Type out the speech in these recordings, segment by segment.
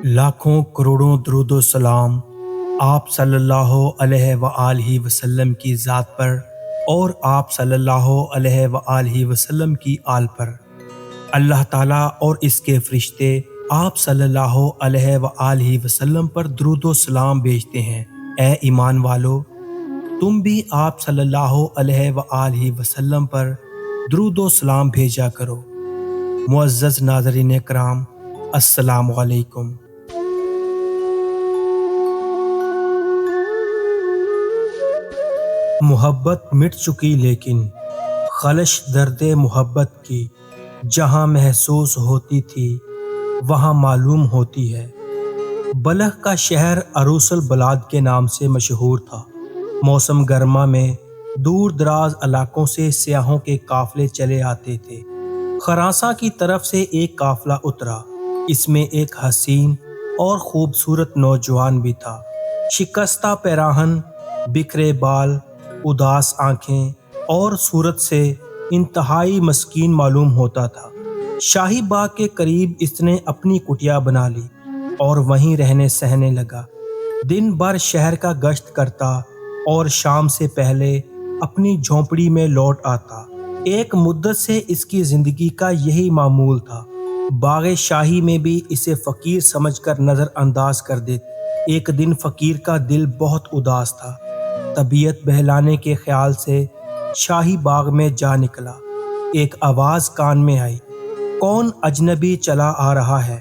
لاکھوں کروڑوں درود و سلام آپ صلی اللہ علیہ وآلہ وسلم کی ذات پر اور آپ صلی اللہ علیہ وآلہ وسلم کی آل پر۔ اللہ تعالیٰ اور اس کے فرشتے آپ صلی اللہ علیہ وآلہ وسلم پر درود و سلام بھیجتے ہیں۔ اے ایمان والو، تم بھی آپ صلی اللہ علیہ وآلہ وسلم پر درود و سلام بھیجا کرو۔ معزز ناظرین کرام، السلام علیکم۔ محبت مٹ چکی لیکن خلش درد محبت کی جہاں محسوس ہوتی تھی وہاں معلوم ہوتی ہے۔ بلخ کا شہر عروس البلاد کے نام سے مشہور تھا۔ موسم گرما میں دور دراز علاقوں سے سیاحوں کے قافلے چلے آتے تھے۔ خراساں کی طرف سے ایک قافلہ اترا۔ اس میں ایک حسین اور خوبصورت نوجوان بھی تھا۔ شکستہ پیراہن، بکھرے بال، اداس آنکھیں اور صورت سے انتہائی مسکین معلوم ہوتا تھا۔ شاہی باغ کے قریب اس نے اپنی کٹیا بنا لی اور وہیں رہنے سہنے لگا۔ دن بھر شہر کا گشت کرتا اور شام سے پہلے اپنی جھونپڑی میں لوٹ آتا۔ ایک مدت سے اس کی زندگی کا یہی معمول تھا۔ باغ شاہی میں بھی اسے فقیر سمجھ کر نظر انداز کر دیتے۔ ایک دن فقیر کا دل بہت اداس تھا۔ طبیعت بہلانے کے خیال سے شاہی باغ میں جا نکلا۔ ایک آواز کان میں آئی، کون اجنبی چلا آ رہا ہے؟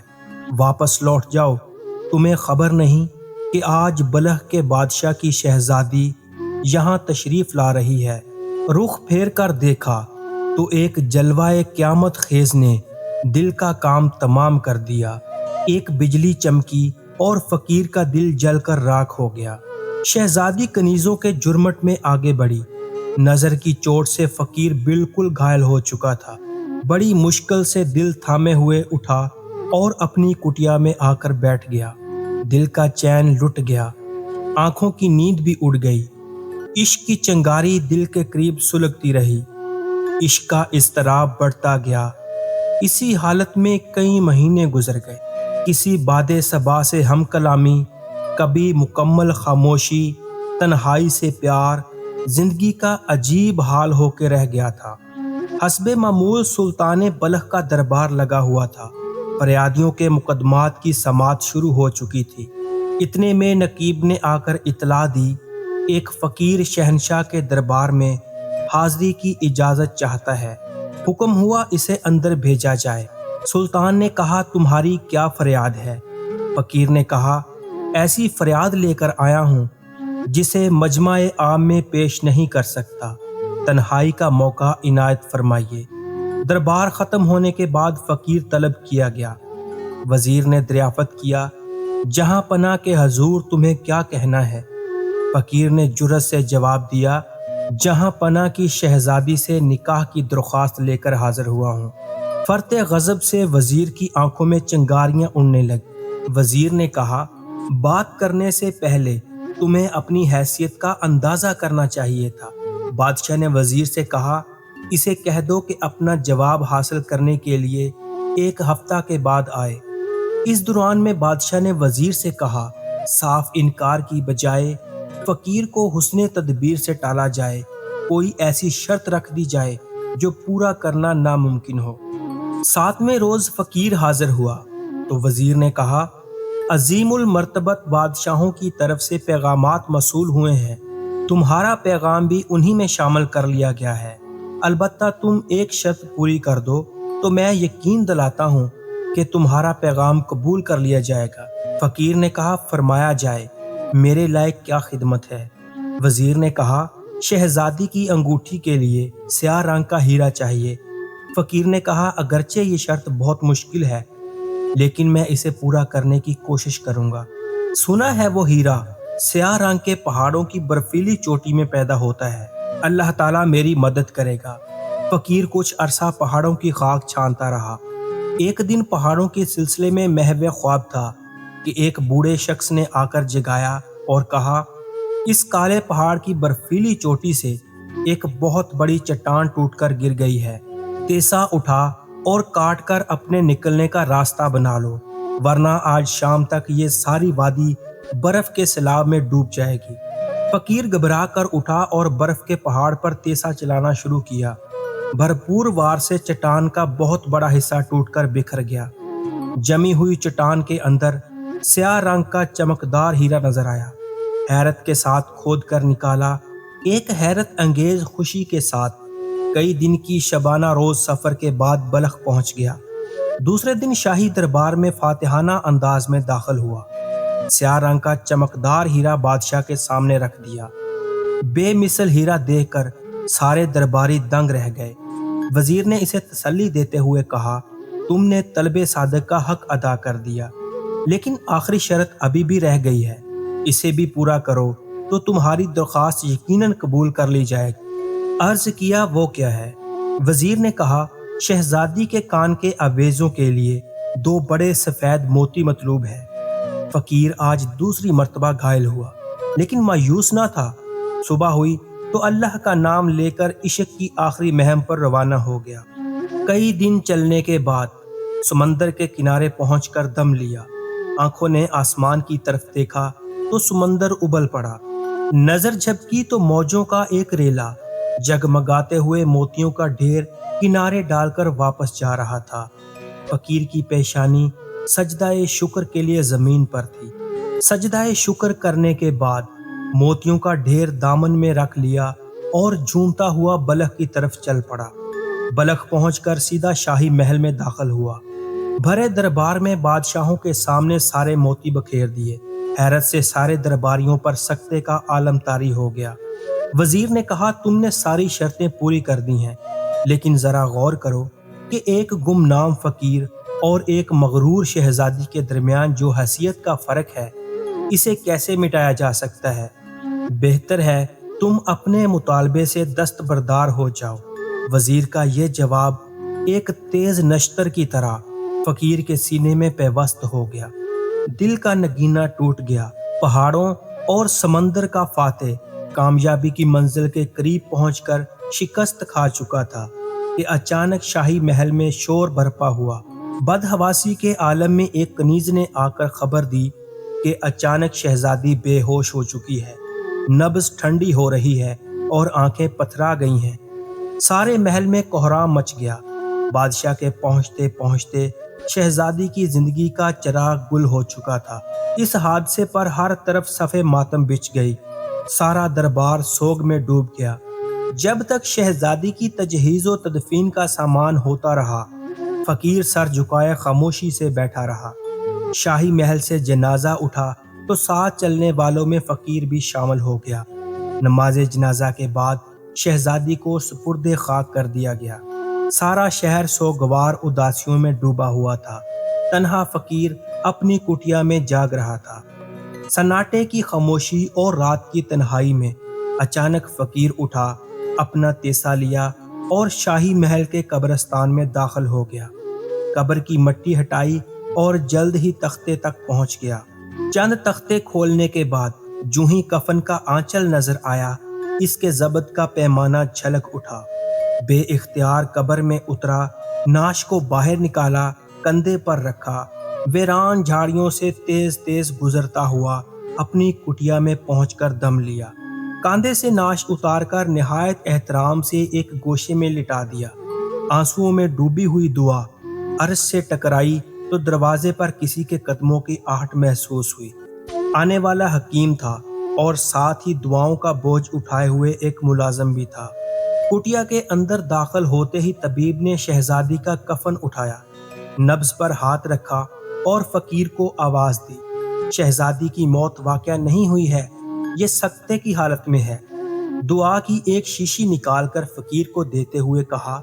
واپس لوٹ جاؤ، تمہیں خبر نہیں کہ آج بلخ کے بادشاہ کی شہزادی یہاں تشریف لا رہی ہے۔ رخ پھیر کر دیکھا تو ایک جلوہ قیامت خیز نے دل کا کام تمام کر دیا۔ ایک بجلی چمکی اور فقیر کا دل جل کر راکھ ہو گیا۔ شہزادی کنیزوں کے جرمٹ میں آگے بڑھی۔ نظر کی چوٹ سے فقیر بالکل گھائل ہو چکا تھا۔ بڑی مشکل سے دل تھامے ہوئے اٹھا اور اپنی کٹیا میں آ کر بیٹھ گیا۔ دل کا چین لٹ گیا، آنکھوں کی نیند بھی اڑ گئی۔ عشق کی چنگاری دل کے قریب سلگتی رہی۔ عشق کا اضطراب بڑھتا گیا۔ اسی حالت میں کئی مہینے گزر گئے۔ کسی باد صبا سے ہم کلامی، کبھی مکمل خاموشی، تنہائی سے پیار، زندگی کا عجیب حال ہو کے رہ گیا تھا۔ حسب معمول سلطان بلخ کا دربار لگا ہوا تھا۔ فریادیوں کے مقدمات کی سماعت شروع ہو چکی تھی۔ اتنے میں نقیب نے آ کر اطلاع دی، ایک فقیر شہنشاہ کے دربار میں حاضری کی اجازت چاہتا ہے۔ حکم ہوا اسے اندر بھیجا جائے۔ سلطان نے کہا، تمہاری کیا فریاد ہے؟ فقیر نے کہا، ایسی فریاد لے کر آیا ہوں جسے مجمع عام میں پیش نہیں کر سکتا۔ تنہائی کا موقع عنایت فرمائیے۔ دربار ختم ہونے کے بعد فقیر طلب کیا گیا۔ وزیر نے دریافت کیا، جہاں پناہ کے حضور تمہیں کیا کہنا ہے؟ فقیر نے جرأت سے جواب دیا، جہاں پناہ کی شہزادی سے نکاح کی درخواست لے کر حاضر ہوا ہوں۔ فرط غضب سے وزیر کی آنکھوں میں چنگاریاں اڑنے لگیں۔ وزیر نے کہا، بات کرنے سے پہلے تمہیں اپنی حیثیت کا اندازہ کرنا چاہیے تھا۔ بادشاہ نے وزیر سے کہا، اسے کہہ دو کہ اپنا جواب حاصل کرنے کے لیے 1 ہفتہ کے بعد آئے۔ اس دوران میں بادشاہ نے وزیر سے کہا، صاف انکار کی بجائے فقیر کو حسن تدبیر سے ٹالا جائے، کوئی ایسی شرط رکھ دی جائے جو پورا کرنا ناممکن ہو۔ 7ویں روز فقیر حاضر ہوا تو وزیر نے کہا، عظیم المرتبت بادشاہوں کی طرف سے پیغامات موصول ہوئے ہیں، تمہارا پیغام بھی انہی میں شامل کر لیا گیا ہے۔ البتہ تم ایک شرط پوری کر دو تو میں یقین دلاتا ہوں کہ تمہارا پیغام قبول کر لیا جائے گا۔ فقیر نے کہا، فرمایا جائے، میرے لائق کیا خدمت ہے؟ وزیر نے کہا، شہزادی کی انگوٹھی کے لیے سیاہ رنگ کا ہیرا چاہیے۔ فقیر نے کہا، اگرچہ یہ شرط بہت مشکل ہے لیکن میں اسے پورا کرنے کی کوشش کروں گا۔ سنا ہے وہ ہیرا سیاہ رنگ کے پہاڑوں کی برفیلی چوٹی میں پیدا ہوتا ہے۔ اللہ تعالیٰ میری مدد کرے گا۔ فقیر کچھ عرصہ پہاڑوں کی خاک چھانتا رہا۔ ایک دن پہاڑوں کے سلسلے میں محو خواب تھا کہ ایک بوڑھے شخص نے آ کر جگایا اور کہا، اس کالے پہاڑ کی برفیلی چوٹی سے ایک بہت بڑی چٹان ٹوٹ کر گر گئی ہے۔ تیسا اٹھا اور کاٹ کر اپنے نکلنے کا راستہ بنا لو۔ ورنہ آج شام تک یہ ساری وادی برف کے سیلاب میں ڈوب جائے گی۔ فقیر گھبرا کر اٹھا اور برف کے پہاڑ پر تیسا چلانا شروع کیا۔ بھرپور وار سے چٹان کا بہت بڑا حصہ ٹوٹ کر بکھر گیا۔ جمی ہوئی چٹان کے اندر سیاہ رنگ کا چمکدار ہیرا نظر آیا۔ حیرت کے ساتھ کھود کر نکالا، ایک حیرت انگیز خوشی کے ساتھ کئی دن کی شبانہ روز سفر کے بعد بلخ پہنچ گیا۔ دوسرے دن شاہی دربار میں فاتحانہ انداز میں داخل ہوا۔ سیاہ رنگ کا چمکدار ہیرا بادشاہ کے سامنے رکھ دیا۔ بے مثل ہیرا دیکھ کر سارے درباری دنگ رہ گئے۔ وزیر نے اسے تسلی دیتے ہوئے کہا، تم نے طلب صادق کا حق ادا کر دیا، لیکن آخری شرط ابھی بھی رہ گئی ہے، اسے بھی پورا کرو تو تمہاری درخواست یقیناً قبول کر لی جائے گی۔ عرض کیا، وہ کیا ہے؟ وزیر نے کہا، شہزادی کے کان کے آویزوں کے لیے 2 بڑے سفید موتی مطلوب ہے۔ فقیر آج دوسری مرتبہ گھائل ہوا، لیکن مایوس نہ تھا۔ صبح ہوئی تو اللہ کا نام لے کر عشق کی آخری مہم پر روانہ ہو گیا۔ کئی دن چلنے کے بعد سمندر کے کنارے پہنچ کر دم لیا۔ آنکھوں نے آسمان کی طرف دیکھا تو سمندر ابل پڑا۔ نظر جھپکی تو موجوں کا ایک ریلا جگمگاتے ہوئے موتیوں کا ڈھیر کنارے ڈال کر واپس جا رہا تھا۔ فقیر کی پیشانی سجدہ شکر کے لیے زمین پر تھی۔ سجدہ شکر کرنے کے بعد موتیوں کا ڈھیر دامن میں رکھ لیا اور جھومتا ہوا بلخ کی طرف چل پڑا۔ بلخ پہنچ کر سیدھا شاہی محل میں داخل ہوا۔ بھرے دربار میں بادشاہوں کے سامنے سارے موتی بکھیر دیے۔ حیرت سے سارے درباریوں پر سکتے کا عالم طاری ہو گیا۔ وزیر نے کہا، تم نے ساری شرطیں پوری کر دی ہیں، لیکن ذرا غور کرو کہ ایک گمنام فقیر اور ایک مغرور شہزادی کے درمیان جو حیثیت کا فرق ہے، اسے کیسے مٹایا جا سکتا ہے؟ بہتر ہے تم اپنے مطالبے سے دستبردار ہو جاؤ۔ وزیر کا یہ جواب ایک تیز نشتر کی طرح فقیر کے سینے میں پیوست ہو گیا۔ دل کا نگینہ ٹوٹ گیا۔ پہاڑوں اور سمندر کا فاتح کامیابی کی منزل کے قریب پہنچ کر شکست کھا چکا تھا کہ اچانک شاہی محل میں شور برپا ہوا۔ بدحواسی کے عالم میں ایک کنیز نے آ کر خبر دی کہ اچانک شہزادی بے ہوش ہو چکی ہے، نبض ٹھنڈی ہو رہی ہے اور آنکھیں پتھرا گئی ہیں۔ سارے محل میں کوہرام مچ گیا۔ بادشاہ کے پہنچتے پہنچتے شہزادی کی زندگی کا چراغ گل ہو چکا تھا۔ اس حادثے پر ہر طرف صف ماتم بچھ گئی۔ سارا دربار سوگ میں ڈوب گیا۔ جب تک شہزادی کی تجہیز و تدفین کا سامان ہوتا رہا، فقیر سر جھکائے خاموشی سے بیٹھا رہا۔ شاہی محل سے جنازہ اٹھا تو ساتھ چلنے والوں میں فقیر بھی شامل ہو گیا۔ نماز جنازہ کے بعد شہزادی کو سپرد خاک کر دیا گیا۔ سارا شہر سوگوار اداسیوں میں ڈوبا ہوا تھا۔ تنہا فقیر اپنی کٹیا میں جاگ رہا تھا۔ سناٹے کی خاموشی اور رات کی تنہائی میں اچانک فقیر اٹھا، اپنا تیسا لیا اور شاہی محل کے قبرستان میں داخل ہو گیا۔ قبر کی مٹی ہٹائی اور جلد ہی تختے تک پہنچ گیا۔ چند تختے کھولنے کے بعد جوں ہی کفن کا آنچل نظر آیا، اس کے ضبط کا پیمانہ چھلک اٹھا۔ بے اختیار قبر میں اترا، ناش کو باہر نکالا، کندھے پر رکھا، ویران جھاڑیوں سے تیز تیز گزرتا ہوا اپنی کٹیا میں پہنچ کر دم لیا۔ کاندھے سے ناش اتار کر نہایت احترام سے ایک گوشے میں لٹا دیا۔ آنسوؤں میں ڈوبی ہوئی دعا عرش سے ٹکرائی تو دروازے پر کسی کے قدموں کی آہٹ محسوس ہوئی۔ آنے والا حکیم تھا اور ساتھ ہی دعاؤں کا بوجھ اٹھائے ہوئے ایک ملازم بھی تھا۔ کٹیا کے اندر داخل ہوتے ہی طبیب نے شہزادی کا کفن اٹھایا، نبض پر ہاتھ رکھا اور فقیر کو آواز دی، شہزادی کی موت واقعہ نہیں ہوئی ہے، یہ سکتے کی حالت میں ہے۔ دعا کی ایک شیشی نکال کر فقیر کو دیتے ہوئے کہا،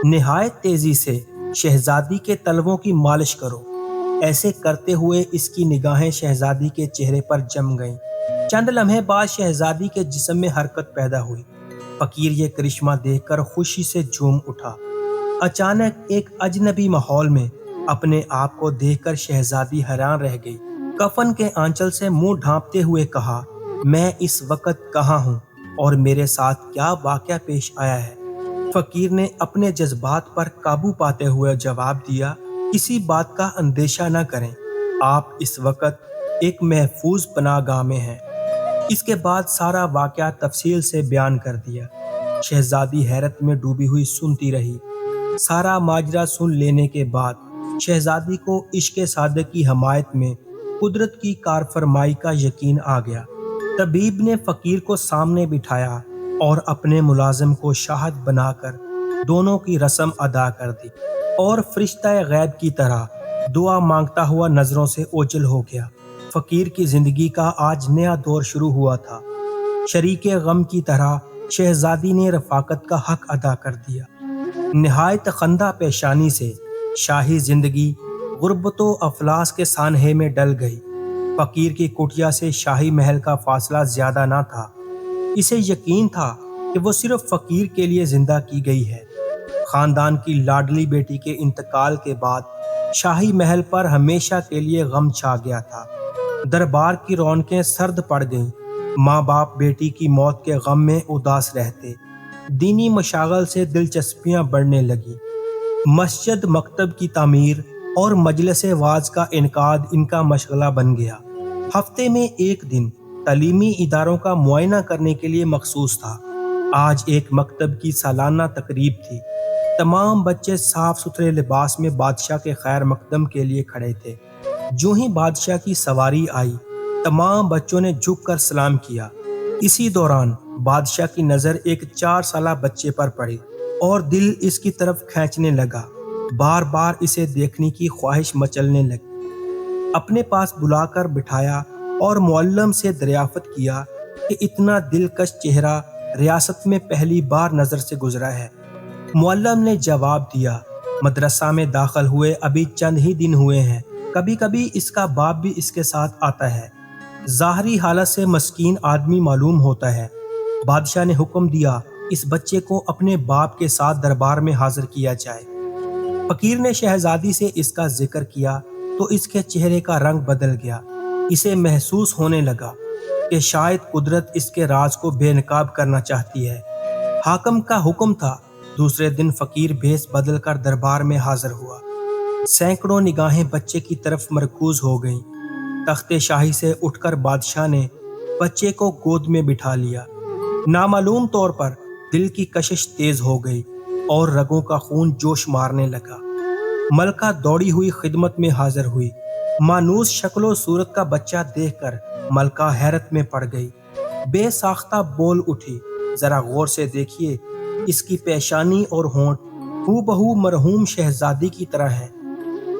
نہایت تیزی سے شہزادی کے تلووں کی مالش کرو۔ ایسے کرتے ہوئے اس کی نگاہیں شہزادی کے چہرے پر جم گئیں۔ چند لمحے بعد شہزادی کے جسم میں حرکت پیدا ہوئی۔ فقیر یہ کرشمہ دیکھ کر خوشی سے جھوم اٹھا۔ اچانک ایک اجنبی ماحول میں اپنے آپ کو دیکھ کر شہزادی حیران رہ گئی۔ کفن کے آنچل سے منہ ڈھانپتے ہوئے کہا، میں اس وقت کہاں ہوں اور میرے ساتھ کیا واقعہ پیش آیا ہے؟ فقیر نے اپنے جذبات پر قابو پاتے ہوئے جواب دیا، کسی بات کا اندیشہ نہ کریں، آپ اس وقت ایک محفوظ پناہ گاہ میں ہیں۔ اس کے بعد سارا واقعہ تفصیل سے بیان کر دیا۔ شہزادی حیرت میں ڈوبی ہوئی سنتی رہی۔ سارا ماجرا سن لینے کے بعد شہزادی کو عشق صادق کی حمایت میں قدرت کی کارفرمائی کا یقین آ گیا۔ طبیب نے فقیر کو سامنے بٹھایا اور اپنے ملازم کو شاہد بنا کر دونوں کی رسم ادا کر دی، اور فرشتہ غیب کی طرح دعا مانگتا ہوا نظروں سے اوجھل ہو گیا۔ فقیر کی زندگی کا آج نیا دور شروع ہوا تھا۔ شریک غم کی طرح شہزادی نے رفاقت کا حق ادا کر دیا۔ نہایت خندہ پیشانی سے شاہی زندگی غربت و افلاس کے سانحے میں ڈل گئی۔ فقیر کی کٹیا سے شاہی محل کا فاصلہ زیادہ نہ تھا۔ اسے یقین تھا کہ وہ صرف فقیر کے لیے زندہ کی گئی ہے۔ خاندان کی لاڈلی بیٹی کے انتقال کے بعد شاہی محل پر ہمیشہ کے لیے غم چھا گیا تھا۔ دربار کی رونقیں سرد پڑ گئیں۔ ماں باپ بیٹی کی موت کے غم میں اداس رہتے۔ دینی مشاغل سے دلچسپیاں بڑھنے لگیں۔ مسجد، مکتب کی تعمیر اور مجلس واعظ کا انعقاد ان کا مشغلہ بن گیا۔ ہفتے میں ایک دن تعلیمی اداروں کا معائنہ کرنے کے لیے مخصوص تھا۔ آج ایک مکتب کی سالانہ تقریب تھی۔ تمام بچے صاف ستھرے لباس میں بادشاہ کے خیر مقدم کے لیے کھڑے تھے۔ جو ہی بادشاہ کی سواری آئی، تمام بچوں نے جھک کر سلام کیا۔ اسی دوران بادشاہ کی نظر ایک 4 سالہ بچے پر پڑی اور دل اس کی طرف کھینچنے لگا۔ بار بار اسے دیکھنے کی خواہش مچلنے لگی۔ اپنے پاس بلا کر بٹھایا اور معلم سے دریافت کیا کہ اتنا دلکش چہرہ ریاست میں پہلی بار نظر سے گزرا ہے۔ معلم نے جواب دیا، مدرسہ میں داخل ہوئے ابھی چند ہی دن ہوئے ہیں۔ کبھی کبھی اس کا باپ بھی اس کے ساتھ آتا ہے۔ ظاہری حالت سے مسکین آدمی معلوم ہوتا ہے۔ بادشاہ نے حکم دیا اس بچے کو اپنے باپ کے ساتھ دربار میں حاضر کیا جائے۔ فقیر نے شہزادی سے اس کا ذکر کیا تو اس کے چہرے کا رنگ بدل گیا۔ اسے محسوس ہونے لگا کہ شاید قدرت اس کے راز کو بے نقاب کرنا چاہتی ہے۔ حاکم کا حکم تھا۔ دوسرے دن فقیر بھیس بدل کر دربار میں حاضر ہوا۔ سینکڑوں نگاہیں بچے کی طرف مرکوز ہو گئیں۔ تخت شاہی سے اٹھ کر بادشاہ نے بچے کو گود میں بٹھا لیا۔ نامعلوم طور پر دل کی کشش تیز ہو گئی اور رگوں کا خون جوش مارنے لگا۔ ملکہ دوڑی ہوئی خدمت میں حاضر ہوئی۔ مانوس شکل و صورت کا بچہ دیکھ کر ملکہ حیرت میں پڑ گئی۔ بے ساختہ بول اٹھی، ذرا غور سے دیکھیے، اس کی پیشانی اور ہونٹ ہو بہو مرحوم شہزادی کی طرح ہیں۔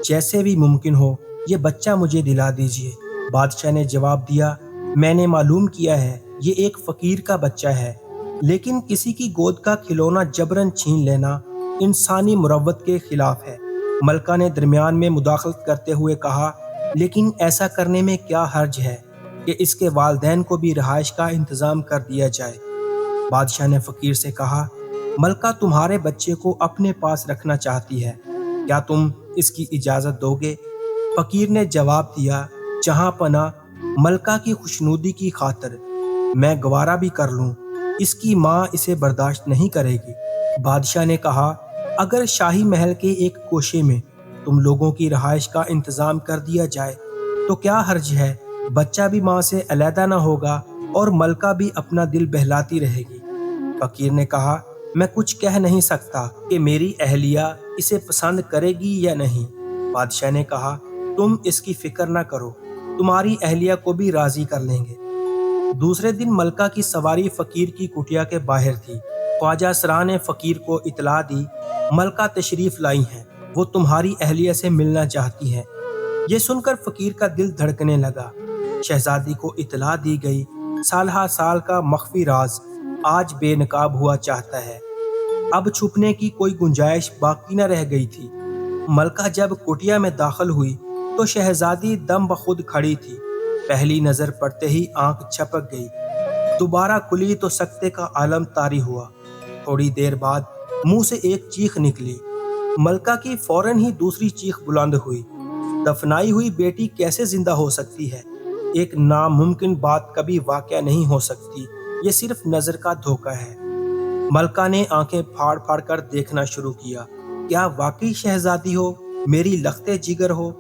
جیسے بھی ممکن ہو یہ بچہ مجھے دلا دیجیے۔ بادشاہ نے جواب دیا، میں نے معلوم کیا ہے یہ ایک فقیر کا بچہ ہے، لیکن کسی کی گود کا کھلونا جبراً چھین لینا انسانی مروت کے خلاف ہے۔ ملکہ نے درمیان میں مداخلت کرتے ہوئے کہا، لیکن ایسا کرنے میں کیا حرج ہے کہ اس کے والدین کو بھی رہائش کا انتظام کر دیا جائے۔ بادشاہ نے فقیر سے کہا، ملکہ تمہارے بچے کو اپنے پاس رکھنا چاہتی ہے، کیا تم اس کی اجازت دو گے؟ فقیر نے جواب دیا، جہاں پناہ ملکہ کی خوشنودی کی خاطر میں گوارا بھی کر لوں، اس کی ماں اسے برداشت نہیں کرے گی۔ بادشاہ نے کہا، اگر شاہی محل کے ایک کوشے میں تم لوگوں کی رہائش کا انتظام کر دیا جائے تو کیا حرج ہے؟ بچہ بھی ماں سے علیحدہ نہ ہوگا اور ملکہ بھی اپنا دل بہلاتی رہے گی۔ فقیر نے کہا، میں کچھ کہہ نہیں سکتا کہ میری اہلیہ اسے پسند کرے گی یا نہیں۔ بادشاہ نے کہا، تم اس کی فکر نہ کرو، تمہاری اہلیہ کو بھی راضی کر لیں گے۔ دوسرے دن ملکہ کی سواری فقیر کی کٹیا کے باہر تھی۔ خواجہ سرا نے فقیر کو اطلاع دی، ملکہ تشریف لائی ہیں، وہ تمہاری اہلیہ سے ملنا چاہتی ہیں۔ یہ سن کر فقیر کا دل دھڑکنے لگا۔ شہزادی کو اطلاع دی گئی، سالہ سال کا مخفی راز آج بے نقاب ہوا چاہتا ہے۔ اب چھپنے کی کوئی گنجائش باقی نہ رہ گئی تھی۔ ملکہ جب کٹیا میں داخل ہوئی تو شہزادی دم بخود کھڑی تھی۔ پہلی نظر پڑتے ہی آنکھ چھپک گئی، دوبارہ کھلی تو سکتے کا عالم طاری ہوا۔ تھوڑی دیر بعد منہ سے ایک چیخ نکلی۔ ملکہ کی فوراً ہی دوسری چیخ بلند ہوئی، دفنائی ہوئی بیٹی کیسے زندہ ہو سکتی ہے؟ ایک ناممکن بات کبھی واقع نہیں ہو سکتی، یہ صرف نظر کا دھوکہ ہے۔ ملکہ نے آنکھیں پھاڑ پھاڑ کر دیکھنا شروع کیا، کیا واقعی شہزادی ہو؟ میری لخت جگر ہو؟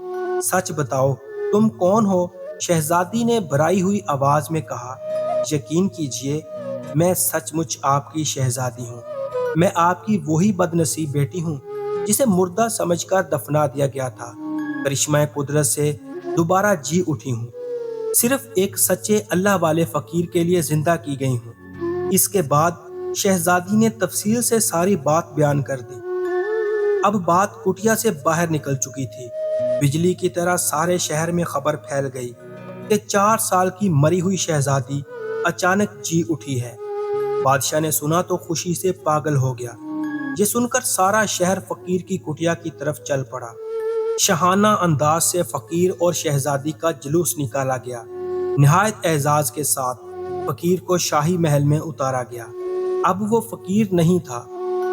سچ بتاؤ، تم کون ہو؟ شہزادی نے بھرائی ہوئی آواز میں کہا۔ یقین کیجئے میں سچ مچ آپ کی شہزادی ہوں۔ میں آپ کی وہی بد نصیب بیٹی ہوں جسے مردہ سمجھ کر دفنا دیا گیا تھا۔ کرشمہ قدرت سے دوبارہ جی اٹھی ہوں۔ صرف ایک سچے اللہ والے فقیر کے لیے زندہ کی گئی ہوں۔ اس کے بعد شہزادی نے تفصیل سے ساری بات بیان کر دی۔ اب بات کٹیا سے باہر نکل چکی تھی۔ بجلی کی طرح سارے شہر میں خبر پھیل گئی کہ 4 سال کی مری ہوئی شہزادی اچانک جی اٹھی ہے۔ بادشاہ نے سنا تو خوشی سے پاگل ہو گیا۔ یہ سن کر سارا شہر فقیر کی کٹیا کی طرف چل پڑا۔ شاہانہ انداز سے فقیر اور شہزادی کا جلوس نکالا گیا۔ نہایت اعزاز کے ساتھ فقیر کو شاہی محل میں اتارا گیا۔ اب وہ فقیر نہیں تھا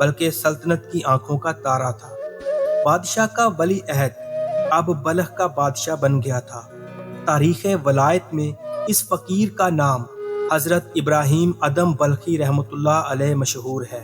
بلکہ سلطنت کی آنکھوں کا تارا تھا۔ بادشاہ کا ولی عہد اب بلخ کا بادشاہ بن گیا تھا۔ تاریخ ولایت میں اس فقیر کا نام حضرت ابراہیم ادم بلخی رحمۃ اللہ علیہ مشہور ہے۔